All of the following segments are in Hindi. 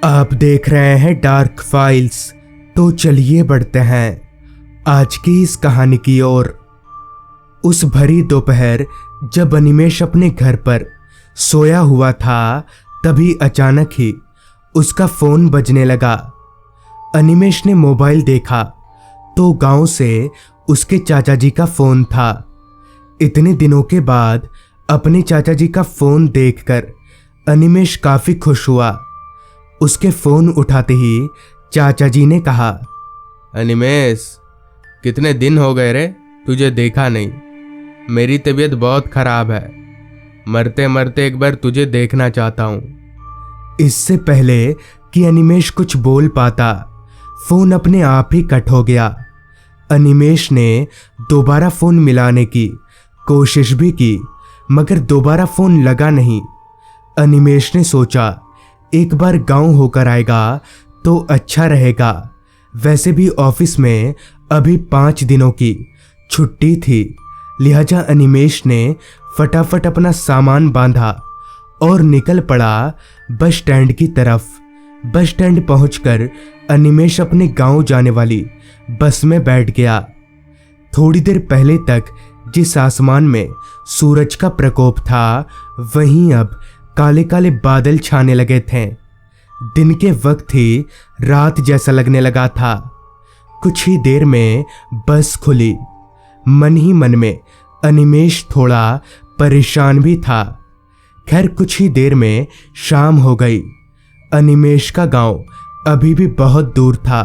आप देख रहे हैं डार्क फाइल्स। तो चलिए बढ़ते हैं आज की इस कहानी की ओर। उस भरी दोपहर जब अनिमेश अपने घर पर सोया हुआ था, तभी अचानक ही उसका फोन बजने लगा। अनिमेश ने मोबाइल देखा तो गांव से उसके चाचा जी का फोन था। इतने दिनों के बाद अपने चाचा जी का फोन देखकर अनिमेश काफी खुश हुआ। उसके फोन उठाते ही चाचा जी ने कहा, अनिमेश, कितने दिन हो गए रे, तुझे देखा नहीं। मेरी तबीयत बहुत खराब है, मरते मरते एक बार तुझे देखना चाहता हूँ। इससे पहले कि अनिमेश कुछ बोल पाता, फोन अपने आप ही कट हो गया। अनिमेश ने दोबारा फोन मिलाने की कोशिश भी की, मगर दोबारा फोन लगा नहीं। अनिमेश ने सोचा एक बार गांव होकर आएगा तो अच्छा रहेगा। वैसे भी ऑफिस में अभी 5 दिनों की छुट्टी थी, लिहाजा अनिमेश ने फटाफट अपना सामान बांधा और निकल पड़ा बस स्टैंड की तरफ। बस स्टैंड पहुंचकर अनिमेश अपने गांव जाने वाली बस में बैठ गया। थोड़ी देर पहले तक जिस आसमान में सूरज का प्रकोप था, वहीं अब काले काले बादल छाने लगे थे। दिन के वक्त ही रात जैसा लगने लगा था। कुछ ही देर में बस खुली। मन ही मन में अनिमेश थोड़ा परेशान भी था। खैर कुछ ही देर में शाम हो गई। अनिमेश का गांव अभी भी बहुत दूर था।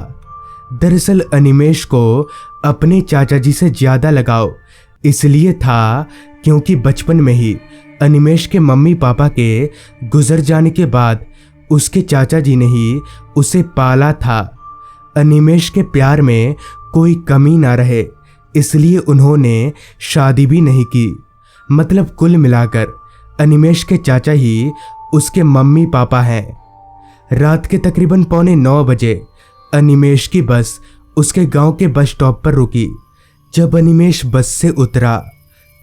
दरअसल अनिमेश को अपने चाचा जी से ज्यादा लगाव इसलिए था क्योंकि बचपन में ही अनिमेश के मम्मी पापा के गुजर जाने के बाद उसके चाचा जी ने ही उसे पाला था। अनिमेश के प्यार में कोई कमी ना रहे, इसलिए उन्होंने शादी भी नहीं की। मतलब कुल मिलाकर अनिमेश के चाचा ही उसके मम्मी पापा हैं। रात के तकरीबन 8:45 बजे अनिमेश की बस उसके गांव के बस स्टॉप पर रुकी। जब अनिमेश बस से उतरा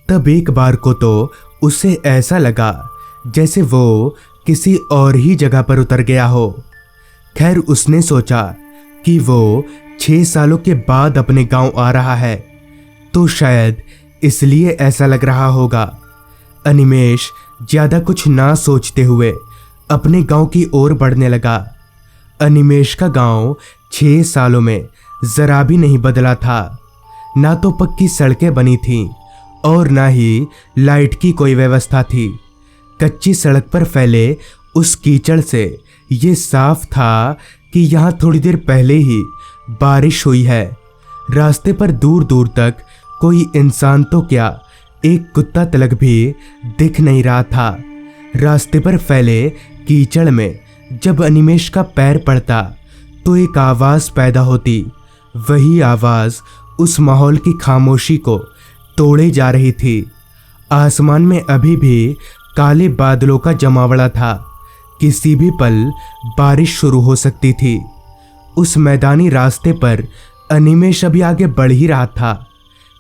तब एक बार को तो उसे ऐसा लगा जैसे वो किसी और ही जगह पर उतर गया हो। खैर उसने सोचा कि वो 6 सालों के बाद अपने गांव आ रहा है, तो शायद इसलिए ऐसा लग रहा होगा। अनिमेश ज्यादा कुछ ना सोचते हुए अपने गांव की ओर बढ़ने लगा। अनिमेश का गांव 6 सालों में जरा भी नहीं बदला था। ना तो पक्की सड़कें बनी थीं और ना ही लाइट की कोई व्यवस्था थी। कच्ची सड़क पर फैले उस कीचड़ से ये साफ था कि यहाँ थोड़ी देर पहले ही बारिश हुई है। रास्ते पर दूर दूर तक कोई इंसान तो क्या, एक कुत्ता तलक भी दिख नहीं रहा था। रास्ते पर फैले कीचड़ में जब अनिमेश का पैर पड़ता तो एक आवाज पैदा होती। वही आवाज उस माहौल की खामोशी को तोड़े जा रही थी। आसमान में अभी भी काले बादलों का जमावड़ा था। किसी भी पल बारिश शुरू हो सकती थी। उस मैदानी रास्ते पर अनिमेश अभी आगे बढ़ ही रहा था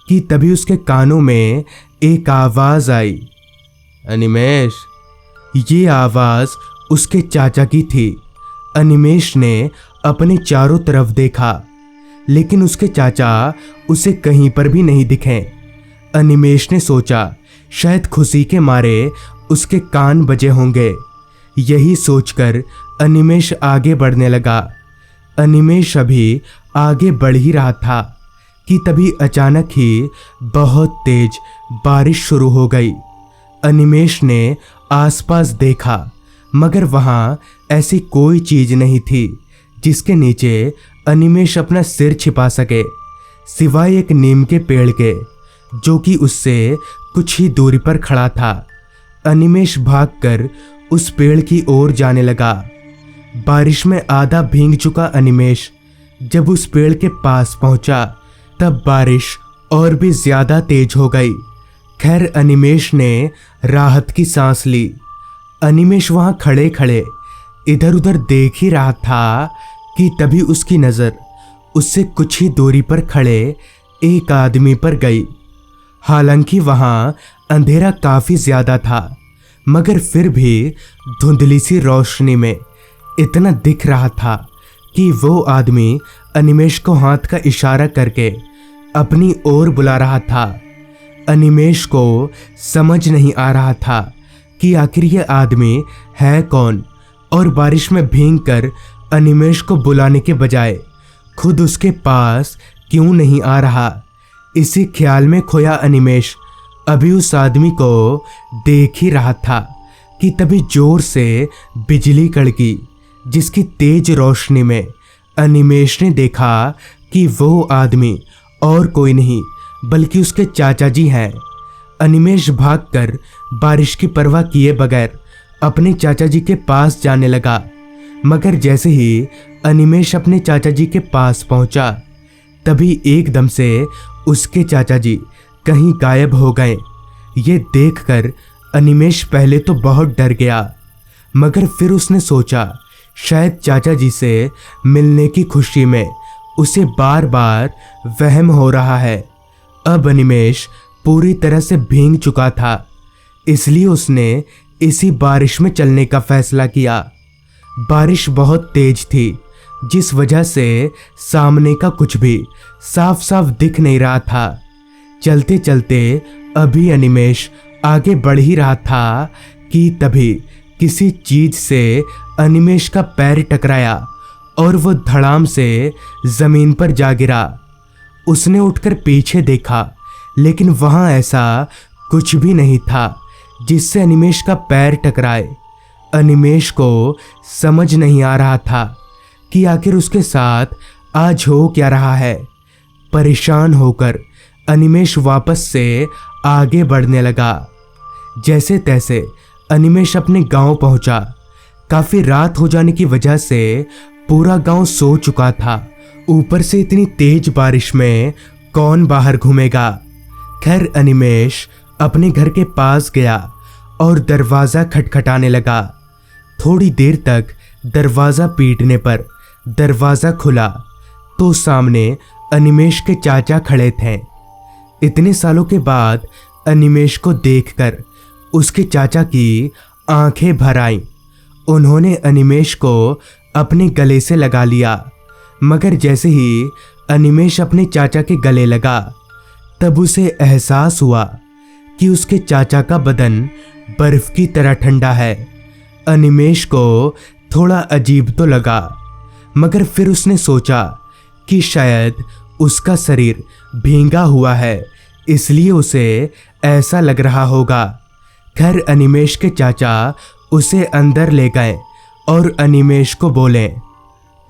कि तभी उसके कानों में एक आवाज आई। अनिमेश। ये आवाज उसके चाचा की थी। अनिमेश ने अपने चारों तरफ देखा, लेकिन उसके चाचा उसे कहीं पर भी नहीं दिखे। अनिमेश ने सोचा शायद खुशी के मारे उसके कान बजे होंगे। यही सोचकर अनिमेश आगे बढ़ने लगा। अनिमेश अभी आगे बढ़ ही रहा था कि तभी अचानक ही बहुत तेज बारिश शुरू हो गई। अनिमेश ने आसपास देखा, मगर वहां ऐसी कोई चीज नहीं थी जिसके नीचे अनिमेश अपना सिर छिपा सके, सिवाय एक नीम के पेड़ के, जो कि उससे कुछ ही दूरी पर खड़ा था। अनिमेश भागकर उस पेड़ की ओर जाने लगा। बारिश में आधा भीग चुका अनिमेश जब उस पेड़ के पास पहुंचा, तब बारिश और भी ज्यादा तेज हो गई। खैर अनिमेश ने राहत की सांस ली। अनिमेश वहां खड़े खड़े इधर उधर देख ही रहा था कि तभी उसकी नजर उससे कुछ ही दूरी पर खड़े एक आदमी पर गई। हालांकि वहां अंधेरा काफी ज्यादा था, मगर फिर भी धुंधली सी रोशनी में इतना दिख रहा था कि वो आदमी अनिमेष को हाथ का इशारा करके अपनी ओर बुला रहा था। अनिमेष को समझ नहीं आ रहा था कि आखिर ये आदमी है कौन, और बारिश में भीगकर अनिमेष को बुलाने के बजाय खुद उसके पास क्यों नहीं आ रहा। इसी ख्याल में खोया अनिमेष अभी उस आदमी को देख ही रहा था कि तभी जोर से बिजली कड़की, जिसकी तेज रोशनी में अनिमेष ने देखा कि वो आदमी और कोई नहीं बल्कि उसके चाचा जी हैं। अनिमेष भागकर बारिश की परवाह किए बगैर अपने चाचा जी के पास जाने लगा, मगर जैसे ही अनिमेष अपने चाचा जी के पास पहुंचा तभी एकदम से उसके चाचा जी कहीं गायब हो गए। ये देखकर अनिमेष पहले तो बहुत डर गया, मगर फिर उसने सोचा शायद चाचा जी से मिलने की खुशी में उसे बार बार वहम हो रहा है। अब अनिमेष पूरी तरह से भीग चुका था, इसलिए उसने इसी बारिश में चलने का फैसला किया। बारिश बहुत तेज थी, जिस वजह से सामने का कुछ भी साफ साफ दिख नहीं रहा था। चलते चलते अभी अनिमेष आगे बढ़ ही रहा था कि तभी किसी चीज से अनिमेष का पैर टकराया और वो धड़ाम से जमीन पर जा गिरा। उसने उठकर पीछे देखा, लेकिन वहां ऐसा कुछ भी नहीं था जिससे अनिमेष का पैर टकराए। अनिमेष को समझ नहीं आ रहा था कि आखिर उसके साथ आज हो क्या रहा है। परेशान होकर अनिमेष वापस से आगे बढ़ने लगा। जैसे तैसे अनिमेष अपने गांव पहुंचा। काफी रात हो जाने की वजह से पूरा गांव सो चुका था। ऊपर से इतनी तेज बारिश में कौन बाहर घूमेगा। खैर अनिमेष अपने घर के पास गया और दरवाज़ा खटखटाने लगा। थोड़ी देर तक दरवाज़ा पीटने पर दरवाज़ा खुला तो सामने अनिमेष के चाचा खड़े थे। इतने सालों के बाद अनिमेष को देखकर उसके चाचा की आंखें भर आईं। उन्होंने अनिमेष को अपने गले से लगा लिया, मगर जैसे ही अनिमेष अपने चाचा के गले लगा तब उसे एहसास हुआ कि उसके चाचा का बदन बर्फ की तरह ठंडा है। अनिमेष को थोड़ा अजीब तो लगा, मगर फिर उसने सोचा कि शायद उसका शरीर भींगा हुआ है, इसलिए उसे ऐसा लग रहा होगा। खैर अनिमेष के चाचा उसे अंदर ले गए और अनिमेष को बोले,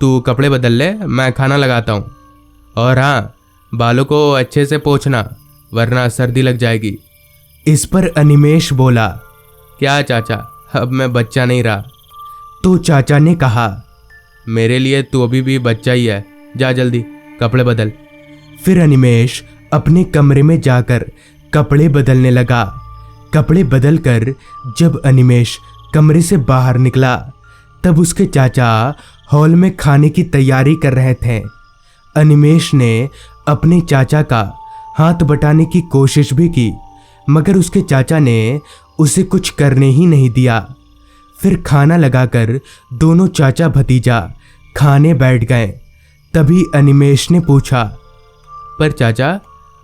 तू कपड़े बदल ले, मैं खाना लगाता हूँ। और हाँ, बालों को अच्छे से पोंछना वरना सर्दी लग जाएगी। इस पर अनिमेष बोला, क्या चाचा, अब मैं बच्चा नहीं रहा। तो चाचा ने कहा, मेरे लिए तू अभी भी बच्चा ही है, जा जल्दी कपड़े बदल। फिर अनिमेष अपने कमरे में जाकर कपड़े बदलने लगा। कपड़े बदलकर जब अनिमेष कमरे से बाहर निकला तब उसके चाचा हॉल में खाने की तैयारी कर रहे थे। अनिमेष ने अपने चाचा का हाथ बटाने की कोशिश भी की, मगर उसके चाचा ने उसे कुछ करने ही नहीं दिया। फिर खाना लगाकर दोनों चाचा भतीजा खाने बैठ गए। तभी अनिमेष ने पूछा, पर चाचा,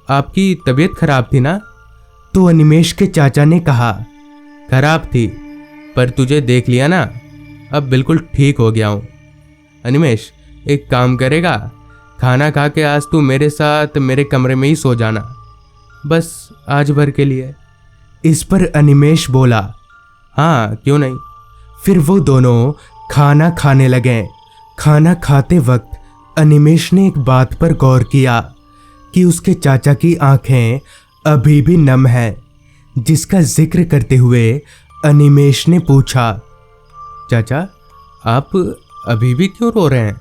आपकी तबीयत खराब थी ना? तो अनिमेष के चाचा ने कहा, खराब थी, पर तुझे देख लिया ना, अब बिल्कुल ठीक हो गया हूँ। अनिमेष, एक काम करेगा, खाना खा के आज तू मेरे साथ मेरे कमरे में ही सो जाना, बस आज भर के लिए। इस पर अनिमेष बोला, हाँ क्यों नहीं। फिर वो दोनों खाना खाने लगे। खाना खाते वक्त अनिमेष ने एक बात पर गौर किया कि उसके चाचा की आंखें अभी भी नम हैं, जिसका जिक्र करते हुए अनिमेष ने पूछा, चाचा, आप अभी भी क्यों रो रहे हैं?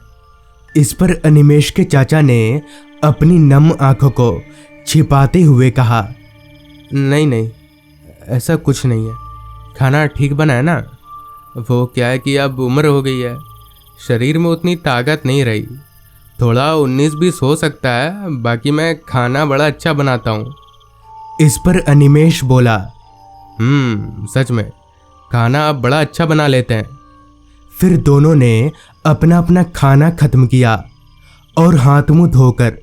इस पर अनिमेष के चाचा ने अपनी नम आंखों को छिपाते हुए कहा, नहीं नहीं, ऐसा कुछ नहीं है, खाना ठीक बना है ना। वो क्या है कि अब उम्र हो गई है, शरीर में उतनी ताकत नहीं रही, थोड़ा 19-20 हो सकता है, बाकी मैं खाना बड़ा अच्छा बनाता हूँ। इस पर अनिमेष बोला, सच में खाना आप बड़ा अच्छा बना लेते हैं। फिर दोनों ने अपना अपना खाना खत्म किया और हाथ मुंह धोकर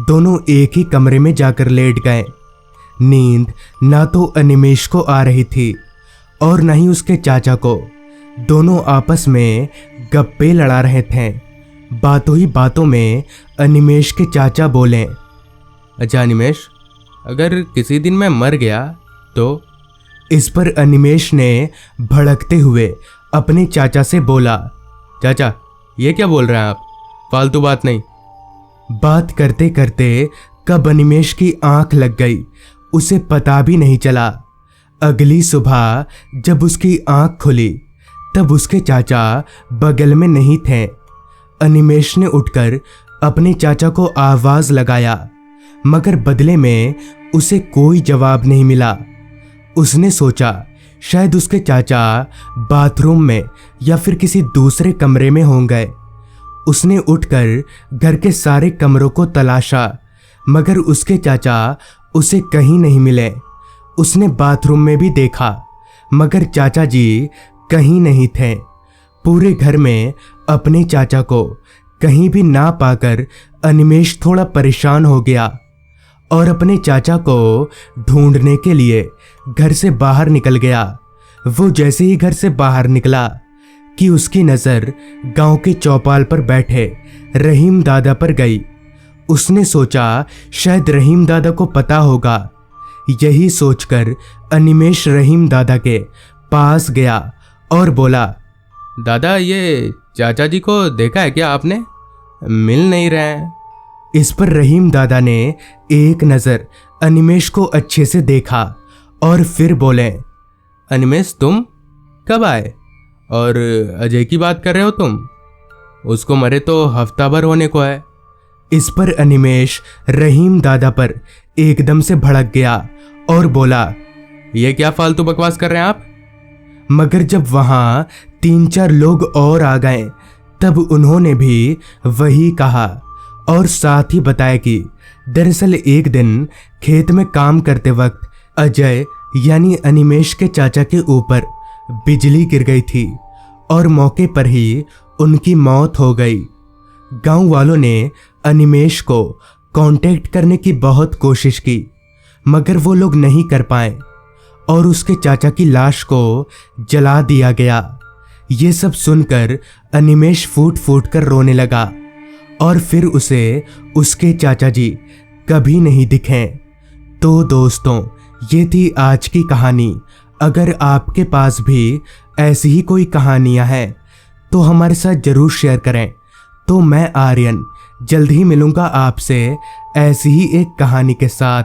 दोनों एक ही कमरे में जाकर लेट गए। नींद ना तो अनिमेष को आ रही थी और न ही उसके चाचा को। दोनों आपस में गप्पे लड़ा रहे थे। बातों ही बातों में अनिमेष के चाचा बोले, अच्छा अनिमेष, अगर किसी दिन मैं मर गया तो? इस पर अनिमेष ने भड़कते हुए अपने चाचा से बोला, चाचा ये क्या बोल रहे हैं आप, फालतू बात नहीं। बात करते करते कब अनिमेष की आंख लग गई उसे पता भी नहीं चला। अगली सुबह जब उसकी आंख खुली तब उसके चाचा बगल में नहीं थे। अनिमेष ने उठकर अपने चाचा को आवाज लगाया मगर बदले में उसे कोई जवाब नहीं मिला। उसने सोचा शायद उसके चाचा बाथरूम में या फिर किसी दूसरे कमरे में होंगे। उसने उठकर घर के सारे कमरों को तलाशा मगर उसके चाचा उसे कहीं नहीं मिले। उसने बाथरूम में भी देखा मगर चाचा जी कहीं नहीं थे। पूरे घर में अपने चाचा को कहीं भी ना पाकर अनिमेष थोड़ा परेशान हो गया और अपने चाचा को ढूंढने के लिए घर से बाहर निकल गया। वो जैसे ही घर से बाहर निकला कि उसकी नज़र गांव के चौपाल पर बैठे रहीम दादा पर गई। उसने सोचा शायद रहीम दादा को पता होगा। यही सोचकर अनिमेष रहीम दादा के पास गया और बोला, दादा ये चाचा जी को देखा है क्या आपने, मिल नहीं रहे हैं। इस पर रहीम दादा ने एक नज़र अनिमेष को अच्छे से देखा और फिर बोले, अनिमेष तुम कब आए, और अजय की बात कर रहे हो तुम, उसको मरे तो हफ्ता भर होने को है। इस पर अनिमेष रहीम दादा पर एकदम से भड़क गया और बोला, ये क्या फालतू बकवास कर रहे हैं आप। मगर जब वहां 3-4 लोग और आ गए तब उन्होंने भी वही कहा और साथ ही बताया कि दरअसल एक दिन खेत में काम करते वक्त अजय यानी अनिमेष के चाचा के ऊपर बिजली गिर गई थी और मौके पर ही उनकी मौत हो गई। गांव वालों ने अनिमेष को कांटेक्ट करने की बहुत कोशिश की मगर वो लोग नहीं कर पाए और उसके चाचा की लाश को जला दिया गया। ये सब सुनकर अनिमेष फूट फूट कर रोने लगा और फिर उसे उसके चाचा जी कभी नहीं दिखे। तो दोस्तों, ये थी आज की कहानी। अगर आपके पास भी ऐसी ही कोई कहानियां हैं तो हमारे साथ जरूर शेयर करें। तो मैं आर्यन जल्द ही मिलूंगा आपसे ऐसी ही एक कहानी के साथ।